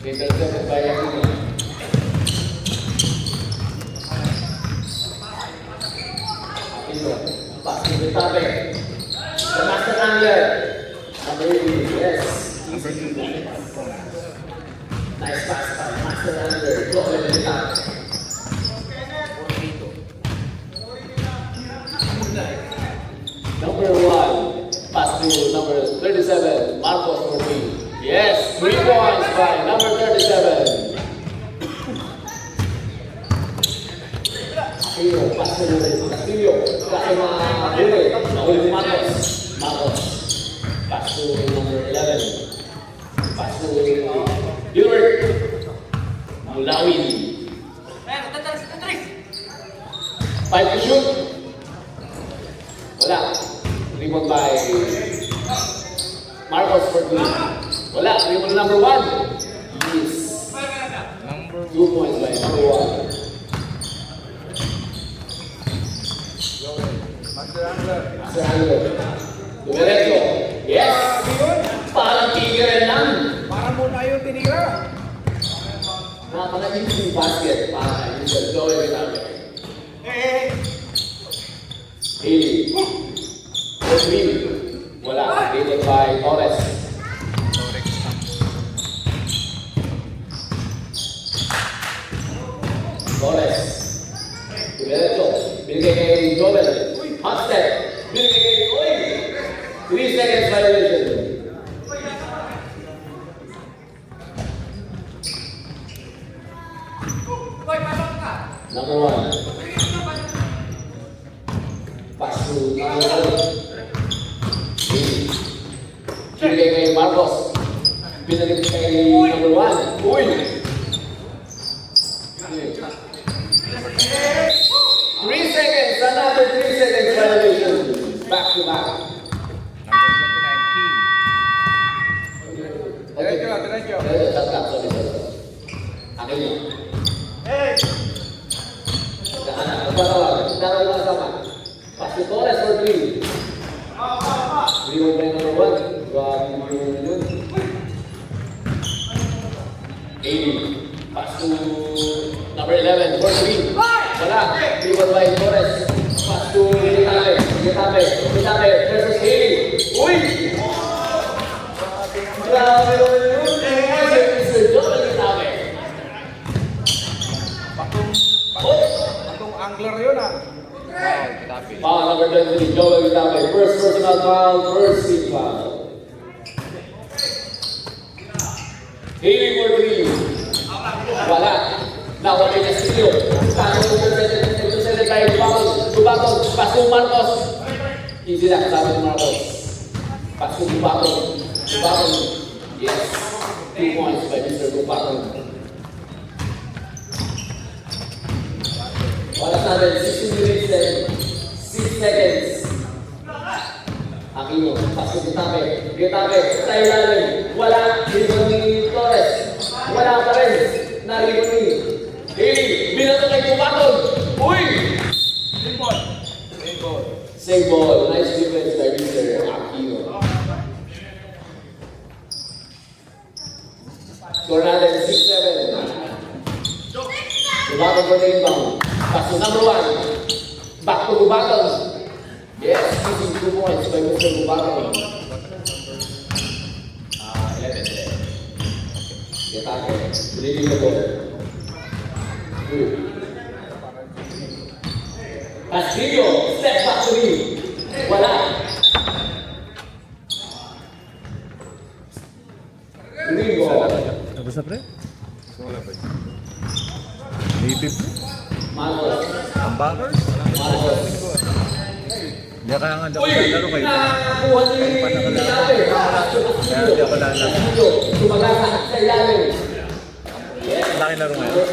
Intercepted by Aquino. Aquino, pass to the tabi. The master angler. Number 80, yes. Easy. Nice pass by master angler. Go over the top. Number 1, pass to number 37, Marcos 14. Yes, 3 points by number 37. Aquino, pass to Castillo. Kasi mahuli. Mahuli si Marcos. Marcos. Pass to number 11. Pass to Gilbert. Mulawin. 5 to shoot. Wala. Rebound by Marcos for 3. Wala. Rebound number 1. Yes. 2 points by number 1. Master Angler. Dumiretso. Yes! Parang tigre lang. Para muna yung tinira. Nakakalamin yung basket. Para yung Joey Vitale. Haley. Rodrigo. Wala. Rebound by Torres. Torres. Dumiretso. Binigay kay Joel. Hot step. Binigay kay Oy. 3 seconds violation. Number 1. Pass to number 2. Binigay kay Marcos. Binigay kay number 1. Uy! 3 seconds. Another 3 seconds violation. Back to back. Number 29, King. Diretso. Sorry. Akin yun. Nagkakaroon lang sama. Pass to Torres for 3. 3 by number 1. Grabe yun. 80. Pass to number 11 for 3. Wala. 3 by Torres. Pass to Getafe versus Haley. Uy! Grabe yun. Mr. Joel Getafe. Patong angler yun ah. Foul number 23, Joel Getafe. First personal foul, first team foul. Haley for 3. Wala. Nawala yung Castillo. Intercepted by Dubaton. Pass to Marcos. Easy lang, sabi ni Marcos. Pass to Dubaton. Yes. 2 points by Mr. Dubaton. Oras natin, 16 minutes and 6 seconds. Aquino, pass to Getafe, sa ilalim. Wala, rebound ni Torres. Wala pa rin. Na-rebound ni Haley. Binato kay Dubaton. Uy! Save ball. Nice defense by Mr. Aquino. Score natin, 6-7. Dubaton for the inbound. Pass to number 1. Back to Dubaton. Yes, easy 2 points by Mr. Dubaton. 11. Getafe. Leading the ball. Castillo, step back to me. Wala. Ringo. Tapos na pre? Wala pa. Native. Marcos. Ang backers? Marcos. Hindi kaya nga daw Uy! laro kayo. Nakakuha ni Getafe. Kaya hindi ako lalaro. Castillo, sumagasa sa ilalim. Yes. Laki laro ngayon.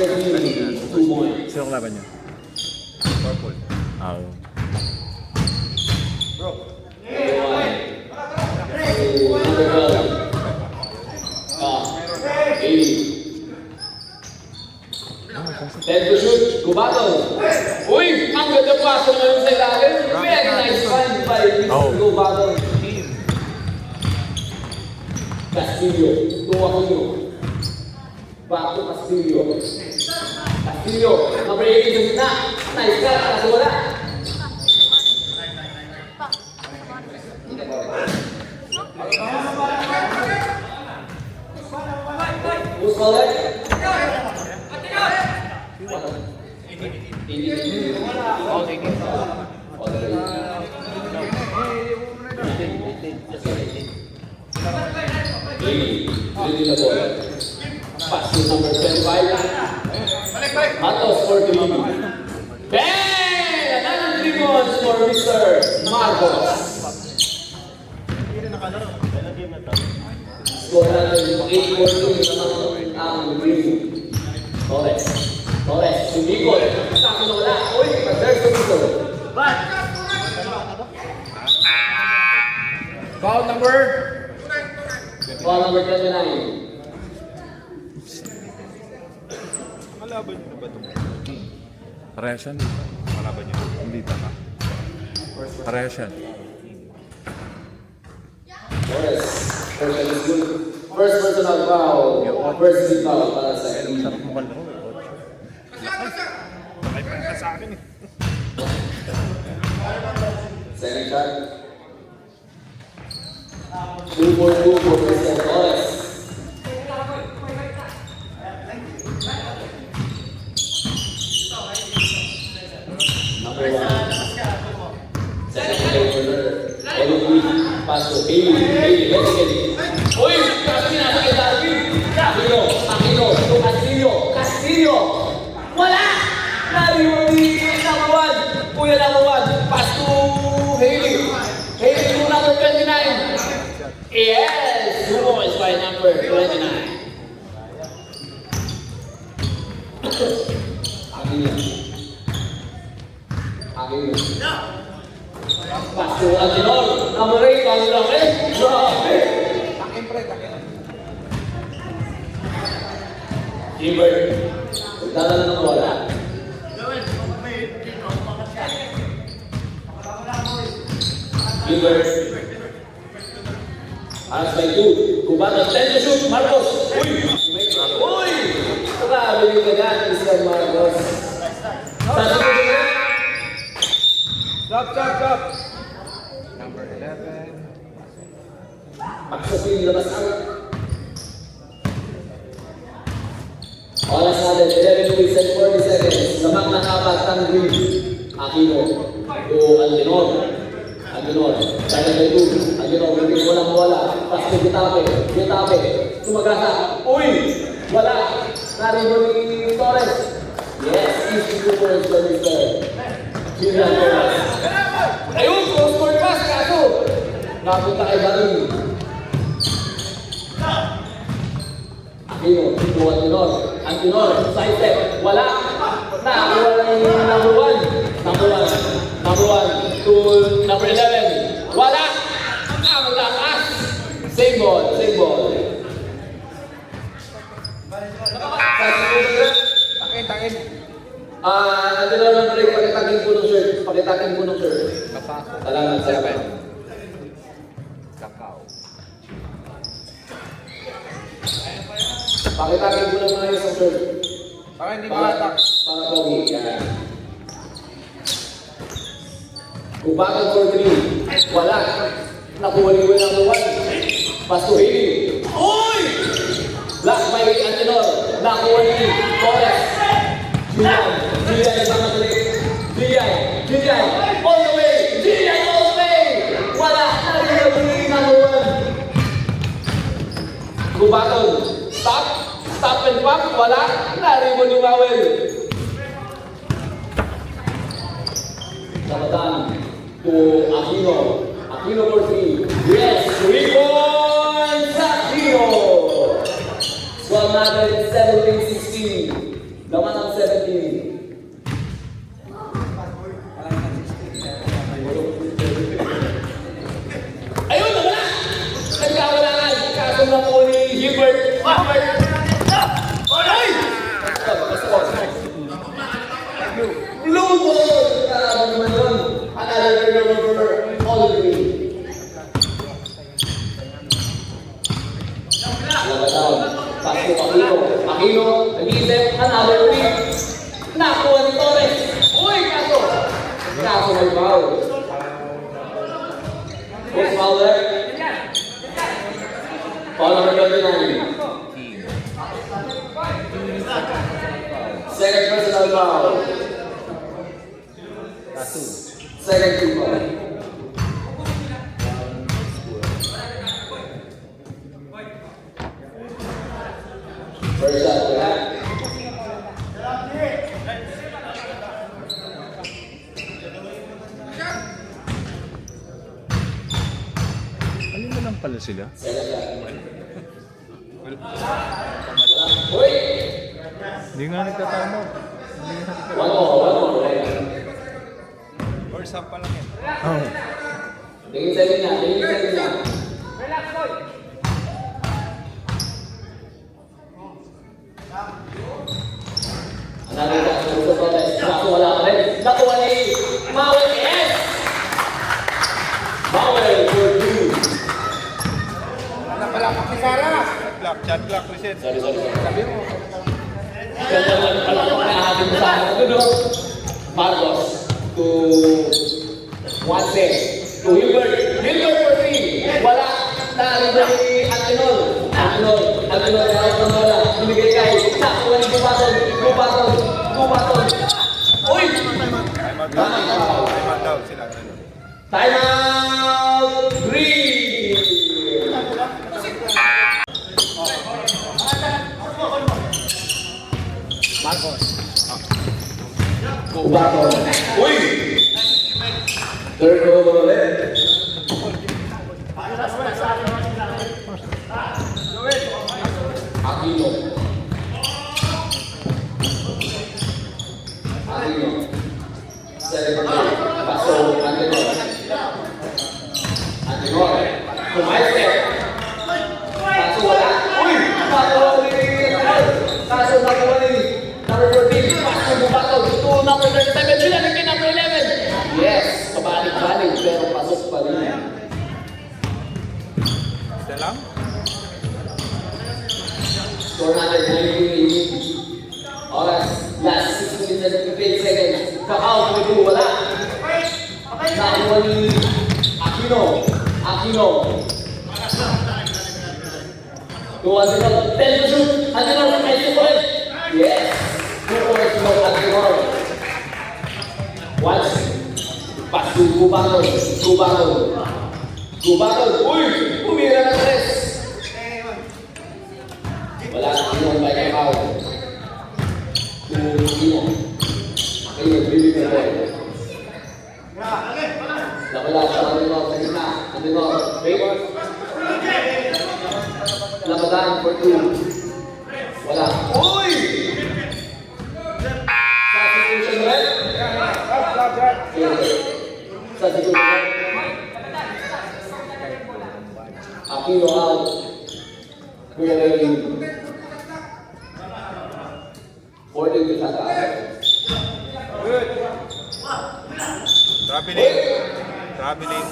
2 points. Sino kalaban niyo? Purple. Ah. Bro. Then to shoot, Dubaton. Uy! Ang ganda paso ngayon sa ilalim. Very nice find by Mr. Dubaton. Castillo, to Aquino. Back to Castillo. Castillo, number 8 sa gitna. Nice cut, kaso wala. Who's calling? Pass to number 25. Matos for the lead. Bang! Another 3 points for Mr. Marcos. Score natin 8-14 naman ang green. Torres. Torres, sumikot. Sabi na wala. Uy, there's the whistle. Foul number? Foul number 29. Kalaban nyo na ba ito? Parehas yan. Kalaban nyo. Hindi pa ka. Parehas yan. Torres. Torres is good. First personal foul. First lead foul para sa Elim. Sarap mo kalaro. Bakit pa ka sa akin eh. Second shot. 2 for 2 for Mr. Torres. Number 1. Second corner. Elim. Pass to Bailey. Bailey, let's get it. Uy! Kasi nasa kay Darwin. Aquino. Aquino. To Castillo. Castillo. Wala! Nariwan ni number 1. Kuya number 1. Pass to Haley. Haley to number 29. Yes! 2 points by number 29. Aquino. Aquino. Pass to Antinor. Number 8. Ang laki. Grabe! Takin pre, takin. Gilbert. Dala na ng wala. Gilbert. Alas by 2. Kubato. 10 to shoot. Marcos. Uy! Uy! Grabe yung ganyan. Mr. Marcos. Sa sunod na. Stop, stop, stop. Number 11. Pagsapin, labas ang. Oras natin, 11 minutes and 40 seconds. Lamang ng apat ang green. Aquino. To Antinor. Antinor. Kaya by 2. Antinor, hindi mo lang mawala. Pass to Getafe. Getafe. Sumagasa. Uy! Wala. Naribo ni Torres. Yes, easy 2 points for Mr. Julian Torres. Ayun, cross-court pass. Kaso, napunta kay Baril. Aquino, to Antinor. Antinor, side step. Wala. Nakakuha ng number 1. Number 1. Number 1 to number 11. Wala. Ang lakas. Same ball. Same ball. Sa sunod, Takin, takin. Antinor number 8. Pakitakin po ng shirt. Pakitakin po ng shirt. Kapasok. Salamat, salamat. Kakao. Pakitakin po ng mga isang shirt. Baka hindi makatak. Mga pogi, yan. Ubagan for 3. Wala. Nakuha ni Will number 1. Pass to Haley. Uy! Block by Antinor. Nakuha ni Torres. Julian. Julian isang matulik. Julian. All the way. Julian all the way. Wala. Nakuha ni number 1. Ubagan. Stop. Stop and pop. Wala. Naribo ni Mawel. Kapatan to Aquino. Aquino for 3. Yes! 3 points! Aquino! Squad natin 17-16. Laman ang 17. Ayun! Wala! Nagkawalangan. Kaso na po ni Gilbert. Ay! Blue ball! Ano naman yun? Another turnover all green. Labas down. Pass to Aquino. Aquino, nag-iisip, another pick. Nakuha ni Torres. Uy, kaso. Kaso may foul. Who's foul there? Foul number 29. Second personal foul. Second team foul. First shot, wala. Alin mo lang pala sila? Second shot. Uy! Hindi nga nagtatama. One more. First half pa lang yan. Oh. Tingin sa linya, tingin sa linya. Another shot, gusto ko na. Kaso wala pa rin. Nakuha ni Mawel, yes! Mawel for two. Wala pala si Sarah. Shot clock, reset. Sorry. Sabi mo. Ganda lang pala kung naahabin mo sa akin. Ano no? Marcos to Juanse to Hilbert. Hilbert for three. Wala. Narinig ni Antinol. Antinol na out ng bola. Binigay kay Nakuha ni Bubaton. Uy! Time out daw sila. Time out! Green! Bubaton. Uy! Third over ulit. Aquino. Second over. Paso, Antenor. Kumaiste. Kaso wala. Uy! Nakuha ni Antenor. Kaso nakuha ni number 14. Paso Bubaton. To number 37. Sila naging number 11. Yes! Kabalik-balik. Pero pasok pa rin. Isa lang? Score natin 19-18. Oras, last 6 minutes and 15 seconds. Kakao, may wala. Nakuha ni Aquino. Tuwa sila. 10 to shoot. Antinor, may support. Yes. 2 points to Antinor. Once. Pass to Bubaton. Uy! Pumira na 3. Wala na Aquino by Kakao. Aquino, bibig na boy. Nakala sa Antinor sa gitna. Antinor, wait. Labadan for 2. Wala. Uy! Substitution red. Substitution red. Aquino out. Kuya Levin. 14 to Santa. Good. Traveling.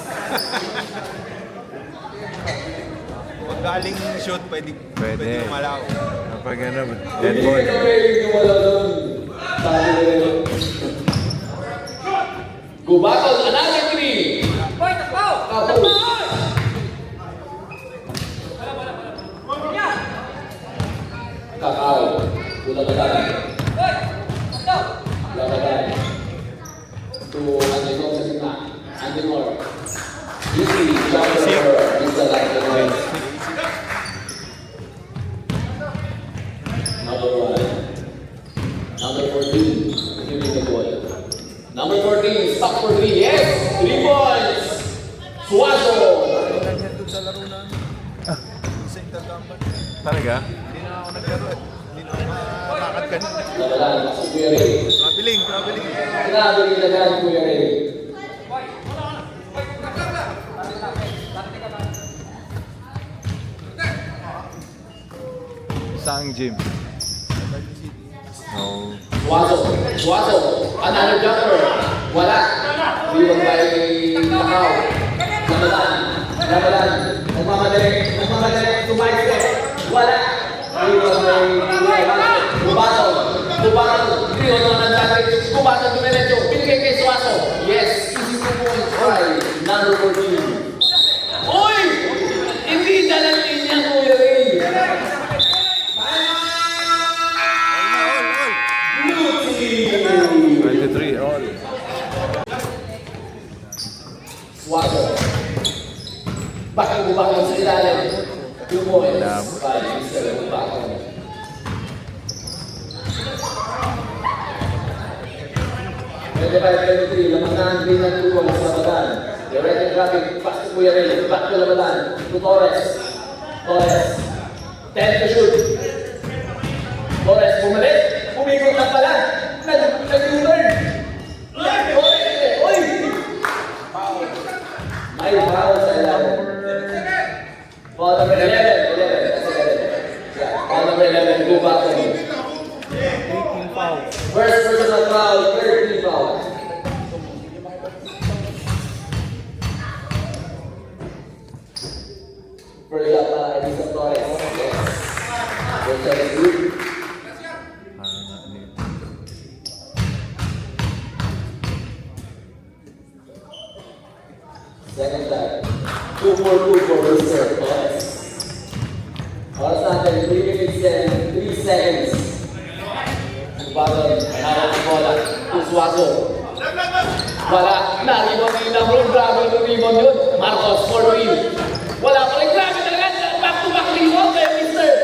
Pag galing shoot, pwede lumalaw. Kapag ano, dead ball. Bubaton, another 3. Kakao. Labadan. To Antinor sa gitna. Antinor. Easy. Jumper. Is the line. Number 1. Number 14. Giving the ball. Number 14. Stop for 3. Yes! 3 points! Suazo! Ganyan dun sa laro na sa intergamban. Talaga? Hindi na ako naglaro eh. Hindi na ako makakad kanina. Labadan. Pasok Kuya Ray. Traveling. Grabe yung labadan Kuya Ray. Saang gym? No. Suazo. Another jumper. Wala. Iwan by Kakao. Labadan. Nagmamadali. Tumaiste. Wala. Kubato dumiretso, binigay kay Suazo. Yes, easy 2 points try. Number 14. Uy! Hindi na lang linya, Kuya Ray. Blue team. 23 all. Suazo. Bakit bubakang sa ilalim? 2 points. Labo. 5-7 bubakang. Pwede ba yung 23, lamangan din ng tulong sa Labadan. Direct and traffic, pass to Kuya Ray, back to Labadan, to Torres. Torres, 10 to shoot. Torres, bumalik, umikot na pala. Nag-U-turn. Torres, uy! May foul sa ilalim. Foul number 11. Yeah, foul number 11, go back to him. First personal foul, 13 foul. First up, Elisa Torres. Yes. Good service group. Second time. 2-4 reserve, Torres. Oras natin, 3 minutes and 3 seconds. Bagon, harap ang bola, Suazo. Wala, na-rebound yung Lebron, grabe yung rebound yun. Marcos, for win. Wala pa rin, grabe talaga, back-to-back rebound kay Mr.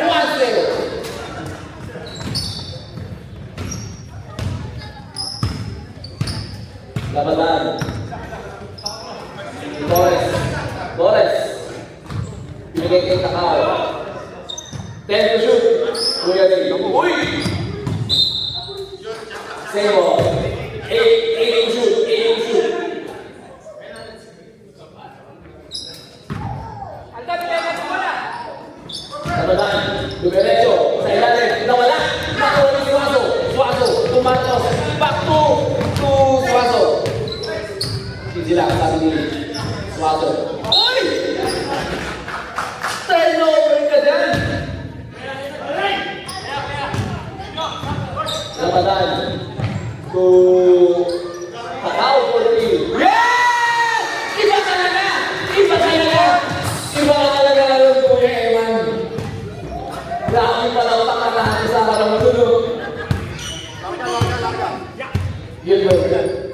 1-0. Labanan. Torres. Binigay kay Takao. 10 to shoot. Kuya Ray. Uy! Same ball. 8 to shoot. Labanan. Dumiretso. Sa ilalim. Nawala. Nakuha ni Suazo. Tumatos. Back to Suazo. Easy lang. Sabi ni Suazo. Uy! Turnover ka dyan. Labanan. To Takao for the lead. Yes! Iba talaga ngayon, Kuya Eman. Grabe pala ang pakalahan sa parang matulog. Gilbert.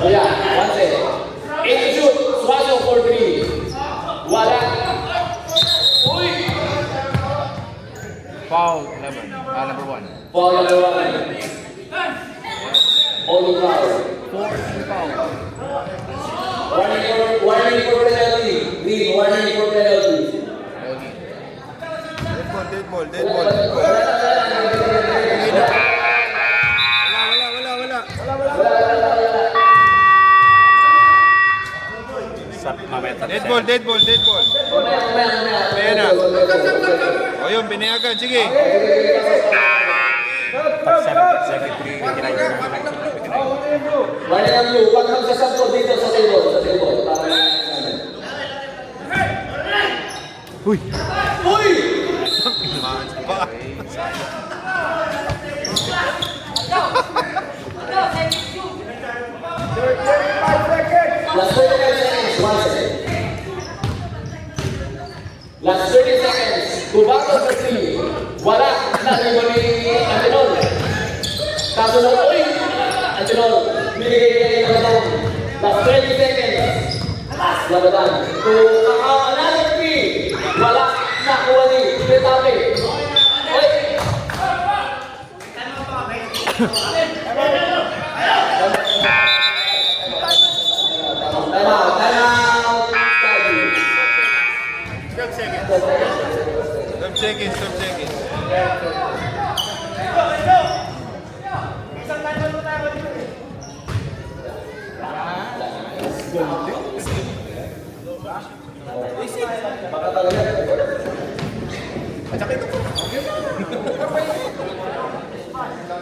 Oh yeah, one set. 8 to shoot. Suazo for 3. Wala. Uy! Foul 11. Number 1. Foul number 1. Holding foul. 4 foul. Warning for penalty. Green, warning for penalty. Dead ball. Dead ball. Ayan na. O yun, binayagan. Sige. Warning ang blue. Huwag magsasabto dito sa table. Para Uy! Uy! Last 35 seconds, 1 second. Last 30 seconds, Kubato sa 3. Wala, na-rebound ni Antinol. Kaso na, uy! Antinol, binigay kay Labadan. Last 20 seconds. Labadan. Another 3. Wala, nakuha ni Petape. Uy! Time out. 12 seconds. Baka talaga.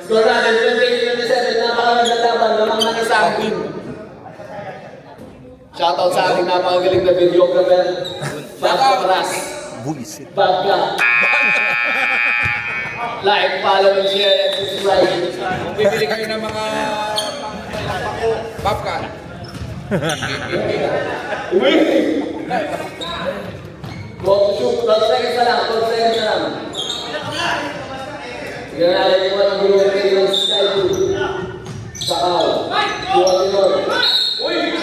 Score natin 28-27, napakagandang laban, lamang ng isang win. Shoutout sa ating napakagaling na videographer. Bagka Paras. Buisit. Bagka. Like, follow, and share, and subscribe. Kung bibili kayo ng mga popcorn. Uy! Go to shoot. 12 seconds na lang. 12 seconds na lang. Tignan natin kung anong gulong kayo ng Sky Blue. Sakaw. Tuwa-tinor. Uy!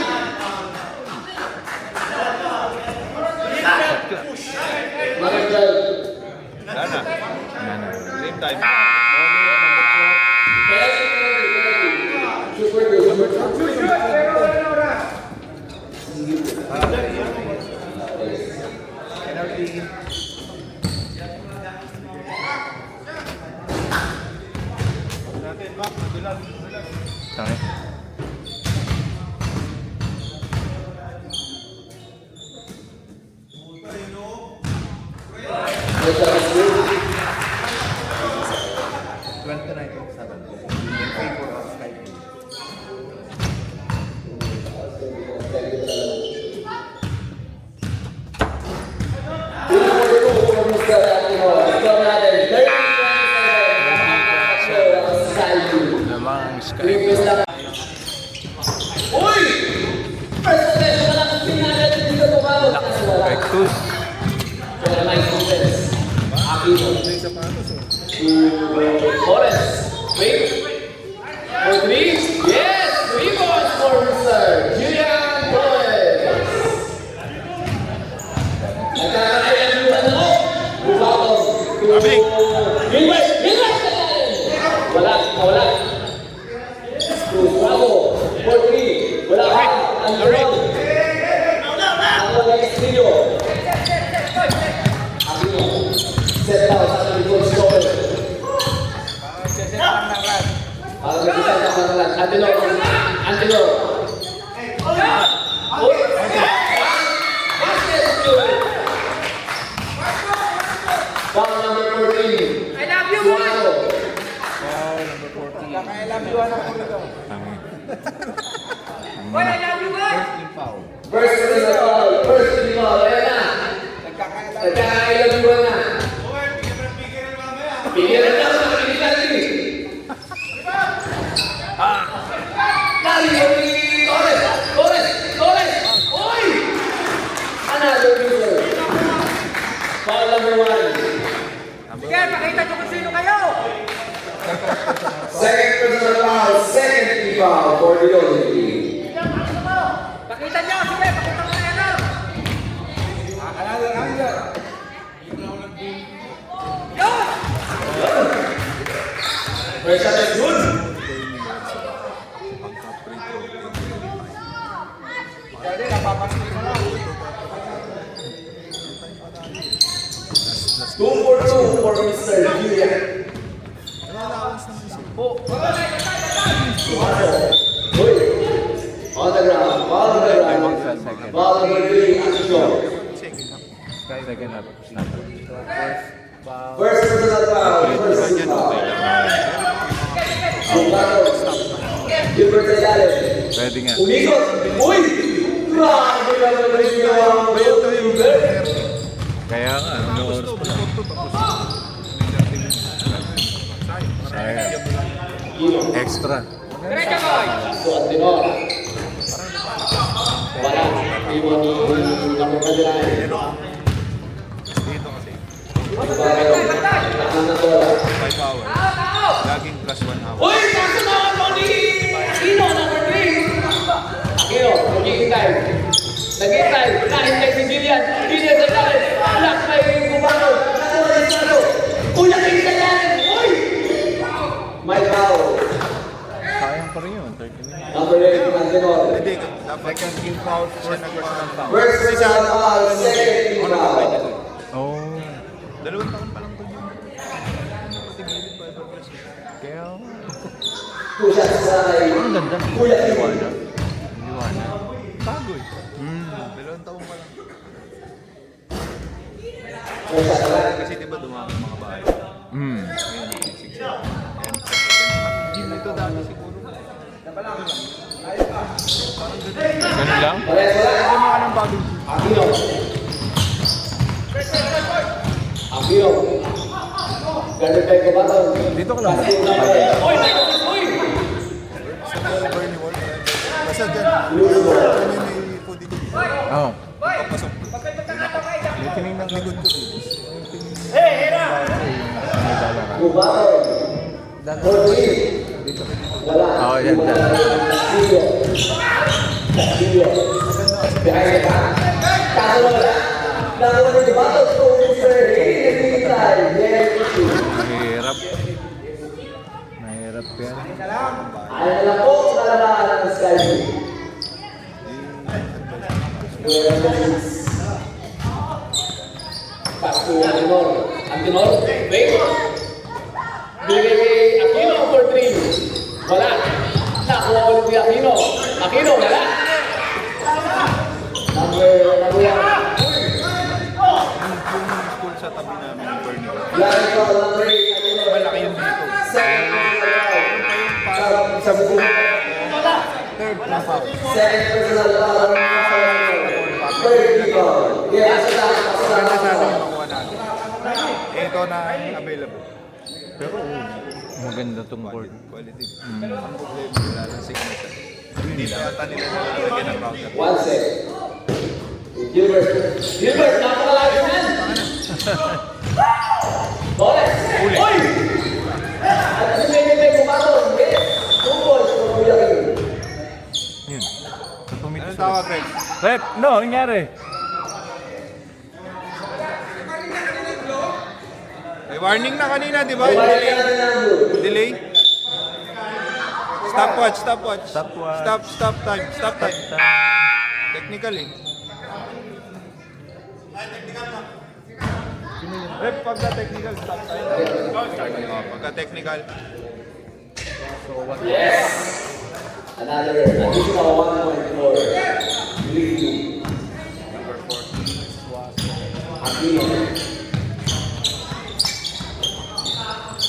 Magandang. Sana. Same time. Super good. Super good. Tangi. Lamang Sky. Uy! First attention na lang kung pinagad dito tumawag na sa wala. Rectus. Pero may defense. Aquino. Torres. Wait. For three. Yes! 3 points for Mr. Julian Torres. Nagkakailan yung ano? Bufatong. Abig. Gilbert! Gilbert! Wala. Wala. Bravo. For three. Wala ka. Ang gawin. Ako na Castillo. Aquino. Set down sa likod stopper. Para mag-set up na lang. Antinor. Antinor. Foul number 14. I love you, boy! Tangi. Boy, I love you, boy! First personal foul. First personal foul. Ayan na. Nagkakailaguan na. Bigyan na lang sa pinitati. Lalo ni Torres. Torres. Torres. Uy! Another loser. Foul number 1. Sige, pakita nyo kung sino kayo! Second personal foul. Second team foul for the Golden Team. Pakita nyo, sige, pakita mo na yan! Yun! First shot is good. Two for two for Mr. Julian. Good. On the ground. Ball on the ground. Ball number 3. Aquino. Second half. Snapper. First personal foul. First personal foul. Gilbert Zayales. Pwede nga. Umikot! Uy! Grabe naman rin yung Gilbert! Kaya nga, ano oras pa lang. Sayang. Extra. Diretso, boy! Antinor. Wala. Iwan ni Namukadiraan. Dito kasi. Takan na tola. 5 hours. Laging plus 1 hour. Uy! Kaso naman mo ni Aquino, number 3! Aquino, nag-iintay. Nag-iintay. Nahintay si Jillian. Jillian Zayales. Black by Gubano. Nakuha ni Salo. Kuya kay Zayales. Uy! May foul. Sayang pa rin yun. 30 minutes. Number 8, Antinor. Hindi, dapat second team foul, first personal foul. First personal foul, second team foul. Oh. 2 taon pa lang to yun. Patigilid pa iba plus. Kaya, Two shots sa kay ang ganda. Kuya Kim. Liwanag. Liwanag. Bago eh. 2 taon pa lang. First shot sa kay Kasi diba dumami ang mga bahay. Hmm. Ngayon, 6 years. And second half, hindi ito dati siguro. Ganun lang? Pares wala. Aquino. Aquino. Ganun tayo kumaton. Dito ka lang. Uy! Uy! Basta dyan. Luso. Dyan yung may pudi ko. Oo. Papasok. May tinignan ka. Likod ko. Kumaton. Jordi. Wala. Oo, yan. Castillo. Castillo. Behind the back. Kaso wala. Nakuha ni Kumaton. Sir. Hinihintay. Mahirap. Mahirap yan. Ayaw na po sa kalalahan ng Sky Blue. Pasko Antinor. Antinor, wait. Bigay kay Aquino for 3. Wala. Nakuha ulit ni Aquino. Aquino, wala. Number 1. Yung school sa tabi namin ng Bernie. Lari ko, number 8. Malaki yung dito. Sa buong. Third na foul. Second personal foul. Third people. Kaya sa Maganda sa atin taas. yung makuha natin. Ito na available. Pero maganda tong board. Quality. Ang problema nila ng signature. Hindi na yata nila nalalagyan ng router. 1 sec. Gilbert. Gilbert, napakalayo yan. Torres. Uy! At kasi may kumaton. Yes. 2 balls for Kuya Kim. Yun. Sa tumito Anong tawag, Greg? Rep, no, nangyari. May warning na kanina, di ba? Kumain Delay. ka na ng blue. Delay. Stopwatch, stopwatch. Stopwatch. Stop time, stop time. Technical eh. Rep, pagka technical, stop time. Oh, pagka technical. Yes. Another additional 1 point for League 2. Number 4. Aquino.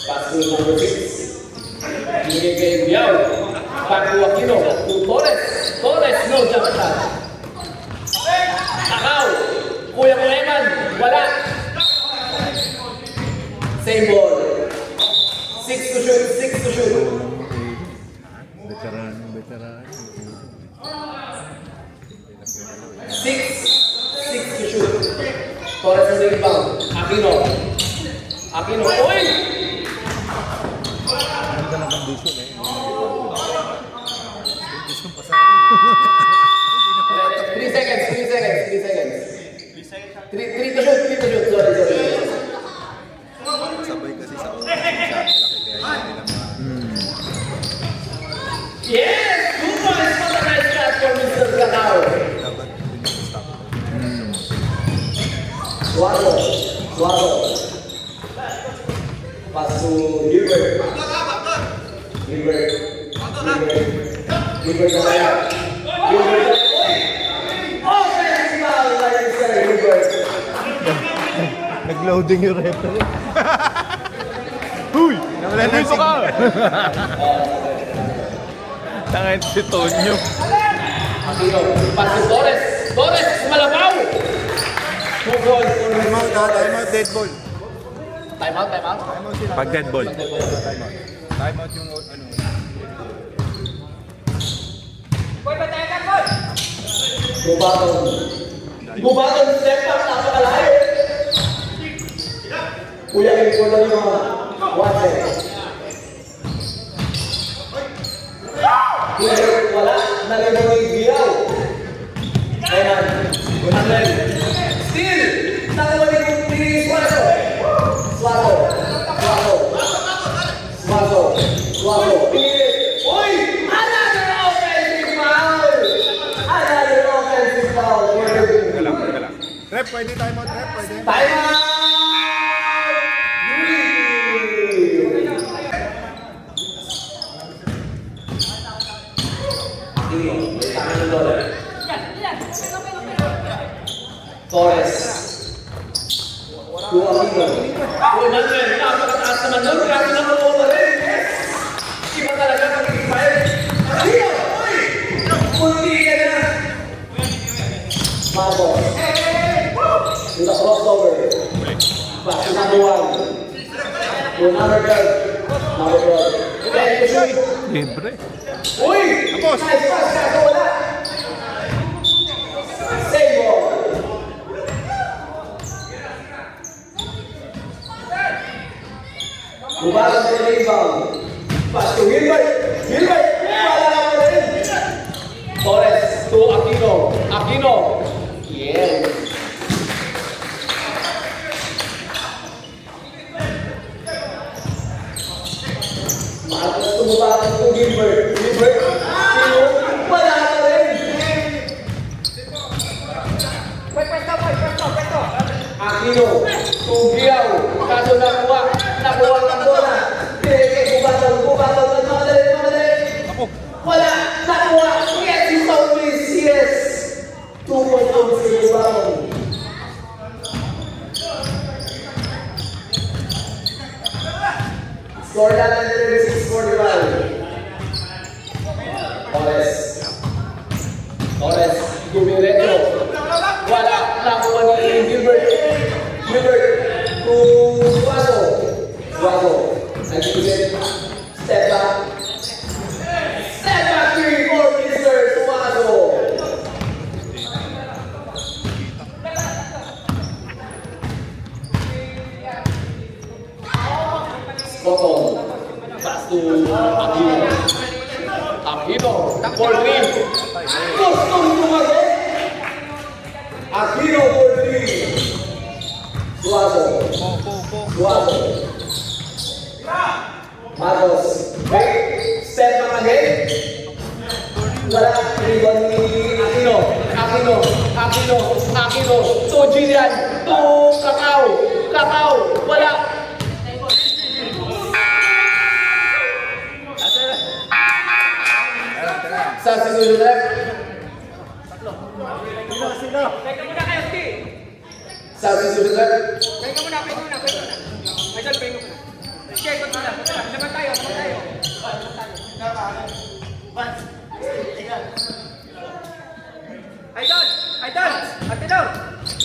Pass to number 6. Bigay kay Biao. Back to Aquino. To Torres. Torres, no jump shot. Takaw. Kuya Kuleman. Wala. Same ball. 6 to shoot. 6 to shoot. Veteran, veteran. 6 to shoot. Torres on the rebound. Aquino. Aquino. Uy! Ganda ng condition eh. 3 seconds. 3 seconds. 3 seconds. 3 to shoot. 3 to shoot. Sorry. Sabay kasi sa una. Siya, malaki kaya hindi nila Yes! 2 points for the nice shot for Mr. Gatao. dapat stop. Suardo. Pass to Gilbert. Gilbert na kaya. Gilbert. Offensive foul by Mr. Gilbert. Nag-loading yung referee. Huy! Nawala na Dito ka! Tangin si Tonyo. Aquino. Pass to Torres. Torres, malabaw! 2 balls for Time out, ha? Time out, dead ball. Time out. Time out sila. Pag dead ball. Time out. Time out yung ano. Bubaton, step up, napakalayo. Kuya Kim, for the mga 1 second. Gilbert, wala. Nalimutan yung Biao. Ayan. Unang still. Nakuha ni Suazo. Pinilit. Uy! Another offensive foul! Teka lang. Rep, pwede time out, rep, pwede. Time out! Torres. Kuha Aquino. Uy, Manuel, napakataas naman nun. Grabe na mo rin. Iba talaga pag-expire. Aquino! Uy! Punti ka na. Marcos. With a crossover. Pass to number 1. To number 12. Number 12. Okay, shoot. Libre. Uy! Tapos. Nice pass, kaso wala. Save ball. Bubalan sa rebound. Pass to Gilbert. Gilbert! Wala na mo rin. Torres to Aquino. Aquino. Yeah. Marcos to Bubalan to Gilbert. Gilbert. Sino? Wala na rin. Pwesto. Aquino. Tugiaw. Kaso nakuha. Nakuha ng bola. Pinigay Bubalan. Mamadali. Ako. Wala! Nakuha! Yes, he's always yes! 2 point out si Bubalan. Score natin 36-45. Torres, Gumireto. Wala! Nakuha ni Gilbert. Gilbert to Suazo. Suazo. Nag-ibig. Step back. Step back 3 for Mr. Suazo. Spot on. Pass to Aquino. Aquino for 3. Gusto tumago. Aquino for 3. Suazo. Suazo. Marcos. Wait. Step back again. Wala. Rebound ni Aquino. Aquino. To Jillian. To Kakao. Wala. Sa segundo left. Teka muna kayo, Steve. Sa segundo left. Teka muna. Idol, pengo muna. Sige, ikot muna. Laban tayo. Idol! Atidor!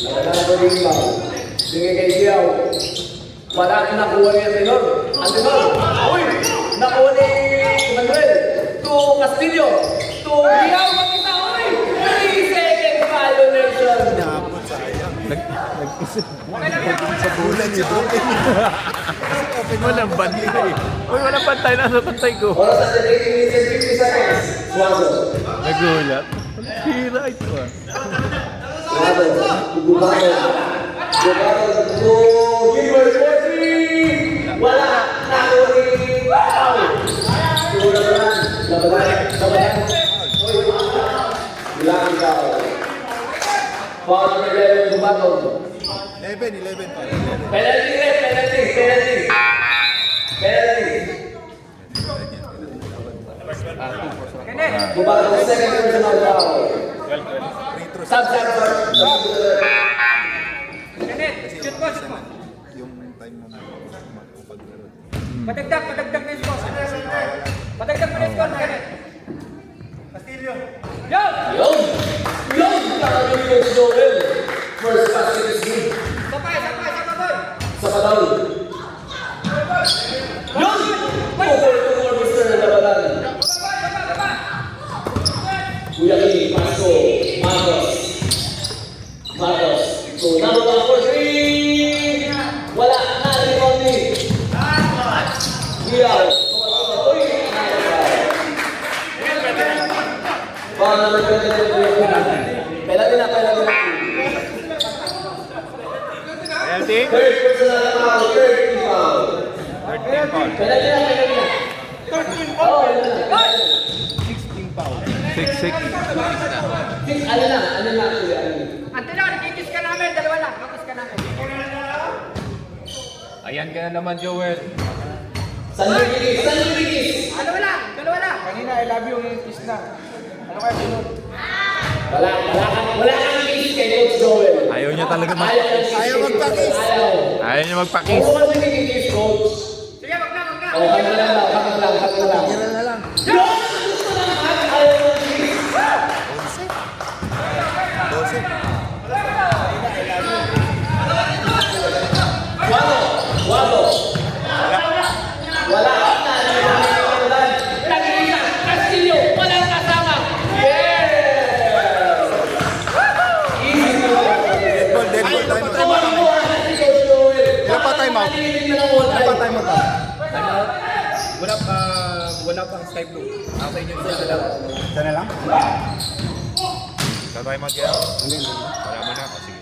Wala na rebound. Bigay kay Diaw. Wala na nakuha ni Antenor. Uy! Nakuha ni Manuel. To Castillo. To Diaw. Makita, uy! 3-second violation. Nag-isip. Okay lang yan. Sa bulan niya doon. Open mo lang bandi ka eh. Uy, walang pantay. Nasa pantay ko. Oras at 18 minutes and 50 seconds. Suazo. Nagulat. Hira ito ah. Suazo. Bubalan to Gilbert for 3. Wala. Nakuha ni Pau. Labanan. Uy. Bilang ikaw. Foul number 11, Bubalan. 11 pa. Penalty. Kenneth! Bubalan second personal foul. Subject. Kenneth! Shoot mo! Yung time mo mapaglaro. Padagdag na yung score. Padagdag mo na yung score, Kenneth. Castillo! Yo! Yun! Kakabili yung Joel. First basket is good. Isa pa, boy! Sa padaw. Yun! Over to more Mr. Labanan. Kuya King, Pasko, Marcos. So, number 1 for 3. Wala na, rebound ni. Diaw. Uy! Foul number 20. Penalty na. Penalty? Third personal foul, third team foul. Penalty na. Oh, penalty. 6-6. Ano lang actually, Antinor, kikis ka namin. Dalawa lang. Kikis ka namin. Ayan ka na naman, Joel. San Luis. Dalawa lang. Kanina, I love you yung kiss na. Ano kaya sunod? Wala kang kiss kay Coach Joel. Ayaw niya talaga Ayaw magpa-kiss. Ayaw niya magpa-kiss. Kung ano yung kiss, Coach? Sige, wag na. Oh, hanggang lang. Kira na lang. Yun! Gusto na ayaw ng kiss. 12. Nakalilitin mo ng all Ano pa time. time mo to? Wala pang sky blue. Ako inyo isa lang. Isa na lang? Tatay mo kaya? Wala mo na. Sige.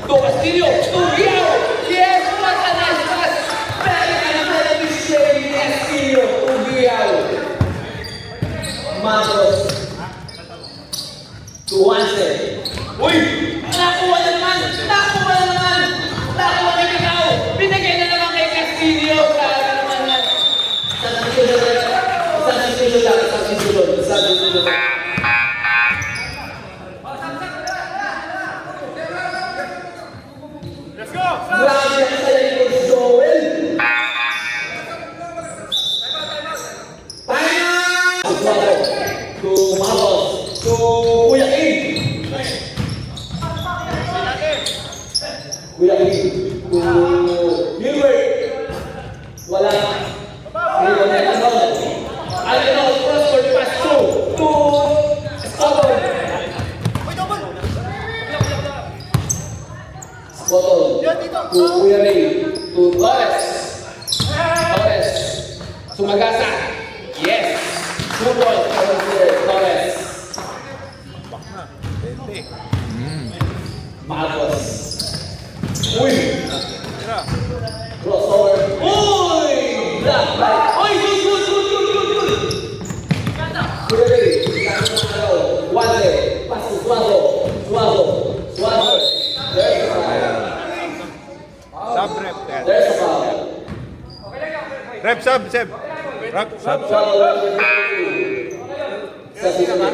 To Castillo, to Riao. Yes, what a nice pass. Very efficient, Castillo, to Riao. Marcos. To Juanse. Uy! Nakuha na naman! Nakuha na naman! Nakuha na ikaw! Binigay na naman kay Castillo! Kaya naman yan! Isang susunod lang! Isang susunod lang! Grabe ang sayo ni Coach Joel! Time! To Marcos! To Kuya King! Kuya King! To Gilbert! Wala! Alino, crossword pass to Scotton! Scotton! To Kuya Ray! To Torres! Torres! Sumagasa! Yes! 2 points for Torres! Marcos! Uy! Crossover! Uy! Black light! Uy! Good! Kuya Ray! Juanse! Pass to Suazo! There's a foul! Sub rep. There's a foul! Rep sub, Seb. Rep sub. Sa sisima?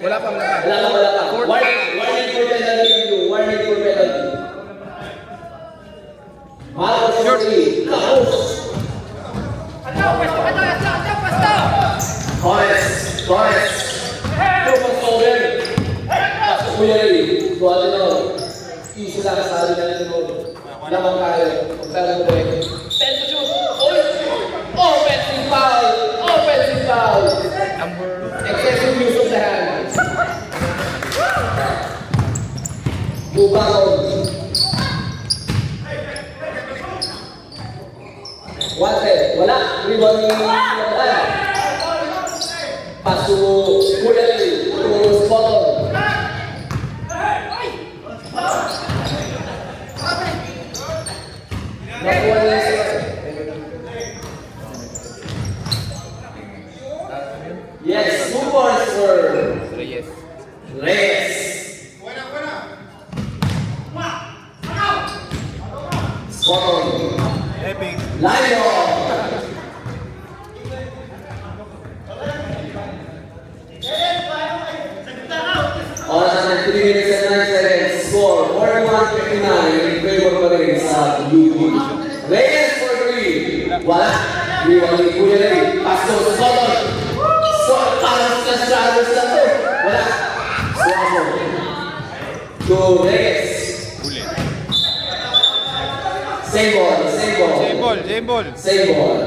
Wala pang lakas. Wala pa. Warning for penalty yung blue. Warning for penalty. Marcos for 3. Kapos! Torres! Tumas over! Pasok Kuya Ray. Tuwali na ako. Easy lang sa atin na nito. Lamang kayo. Magtala mo rin. 10 to shoot! Oy! Offensive foul! Excessive use of the hand. Bubakon. Juanse, wala. Rebound ni Labanan. Pass to Kuya Ray. To Scotton. Nakuha niya siya. Yes, 2 points for Reyes. Reyes. Scotton. Epic. Lion. Oras natin 3 minutes and 9 seconds. Score 41-59 in favor pa rin sa UP. Reyes for 3. Wala. Iwan ni Kuya Ray. Pass to Scotton. Parang na-straddles na to. Wala. Suazo. To Reyes. Ulit. Same ball. Same ball. Same ball.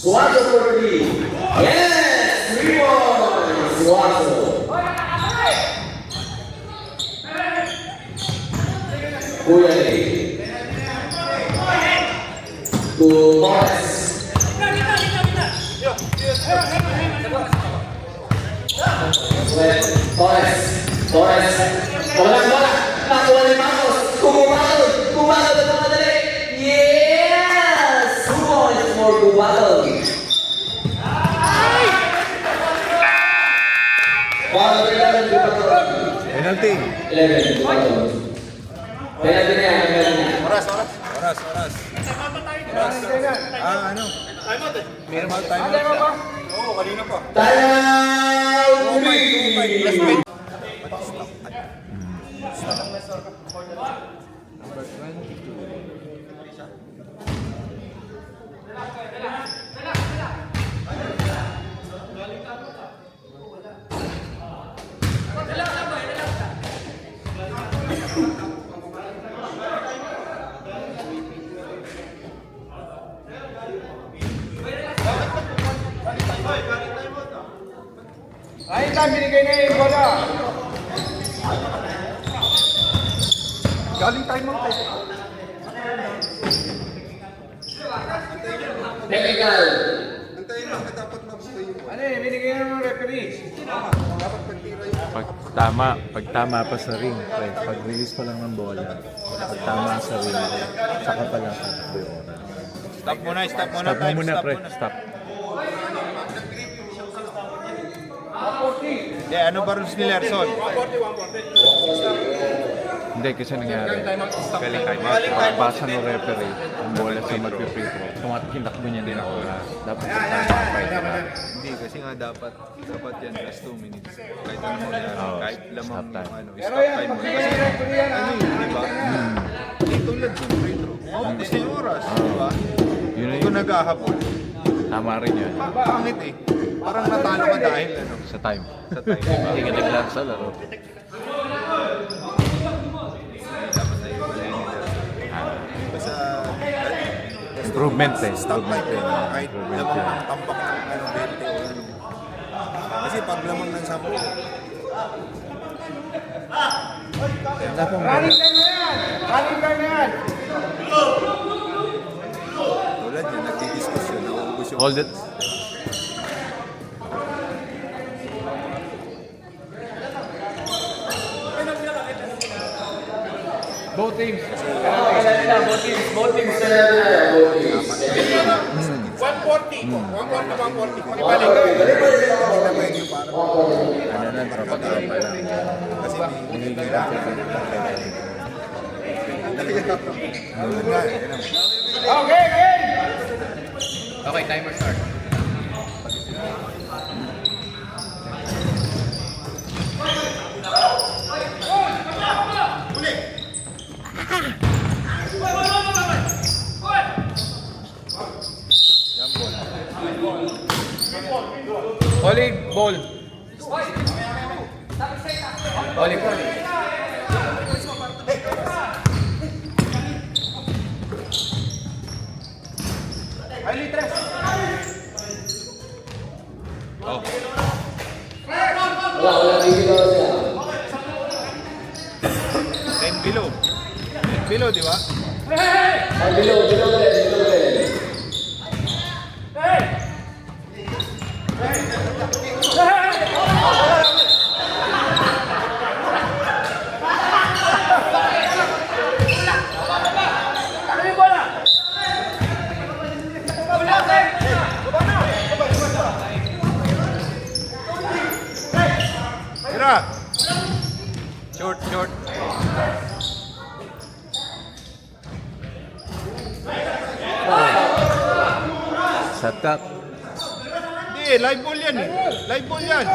Suazo for 3. Yes! 3 points. Suazo. Kuya Ray. To Torres. Torres. Bola. Nakuha ni Marcos. Kumagal na madali. Yes! 2 points for Kumagal. Ball 11 Kumagal. Penalty. 11 Kumagal. Penalty na yan. Oras. Ano? Meron ba time? Oo, kanina pa. Time! Ay, time, binigay na yung bola. Galing time out tayo. Technical. Ano eh, binigay na ng referee. Pag tama pa sa ring, pre, pag release pa lang ng bola, pag tama sa ring, saka pa lang tatakbo yung oras. Stop muna, Stop mo time, muna, stop pre. muna. Stop. Yeah, ano ba rules ni Lerson? Hindi, kasi nangyari. Galing time out. Pagbasa ng referee, ang bola sa mag-free throw, tumatakbo niya din ako. Dapat pag tama pa ito na. Hindi, kasi nga dapat yan last 2 minutes. Kahit ano mangyari, Oo, kahit lamang stop time. yung ano, Pero stop yan, time pag mo. binigay Kasi ng referee yan, ano yun, di ba? Hindi tulad sa free throw. Maubos na yung oras, di ba? Yun na Kung yun. naghahabol, Tama rin yun. pangit eh. Parang natalo ka dahil ano, Sa time. sa time. Hindi ka naglag sa laro. Basta Improvement eh. stop Improvement time. eh. Kahit Improvement lamang yun. ng tambak ng ano, 20 o ano. Kasi pag lamang ng 10, running time na yan. Running time na yan. tulad yan, nagdidiskusyon, nauubos yung Hold it. Both teams. Both teams na both teams. 140. 140. hindi na pwede yung parang Ano na, tropa pa lang. kasi may Nagiging kailangan. Ano nga, yun ang Okay, game. Okay, timer start. Olive, ball. Olive. Ay, litres. Wala, tigil ako siya. 10 below. 10 below, di ba? Below din. Tira! Short, short. Shot clock. Hindi, live ball yan eh. Live ball yan.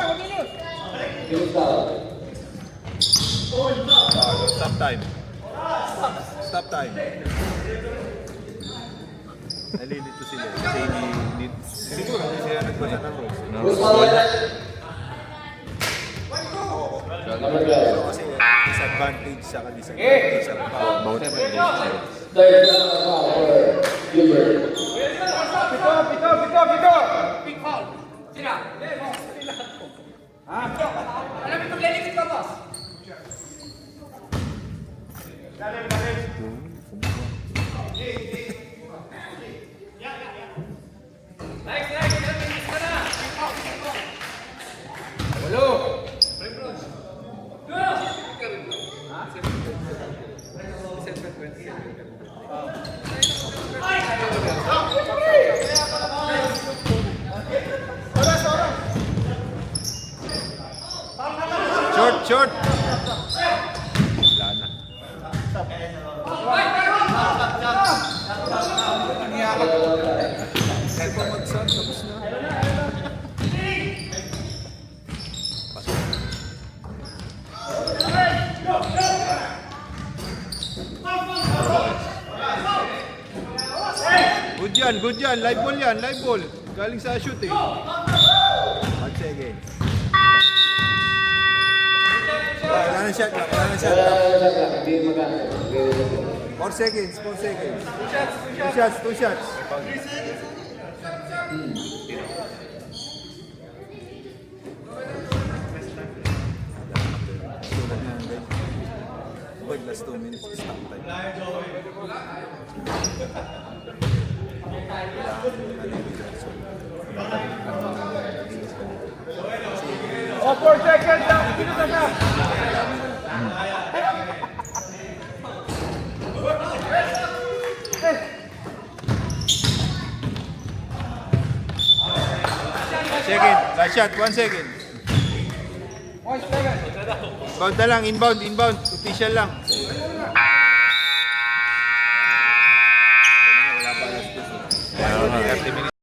Stop time. Stop time. Nalilito sila kasi siguro hindi sila nagbasa ng rules. No, Pero kasi disadvantage sa disadvantage sa both. Third foul for Gilbert. Pito. Big foul. Sila. Ha? Alam mo magliligit ka, boss. Walo. short, short. Wala na. Kasi pa mag-shot, tapos na. Good yan. Live ball yan, live ball. Galing sa shoot eh. 1 second. Wala na shot clock, wala na shot clock. Hindi maganda. 4 seconds, 4 seconds. 2 shots. Pag last 2 minutes, stop time. Oh, 4 seconds lang. Pinuta na. Second, last shot, 1 second. 1 second. Inbound na lang, inbound. Official lang. Wala pa alas 2. 30 minutes.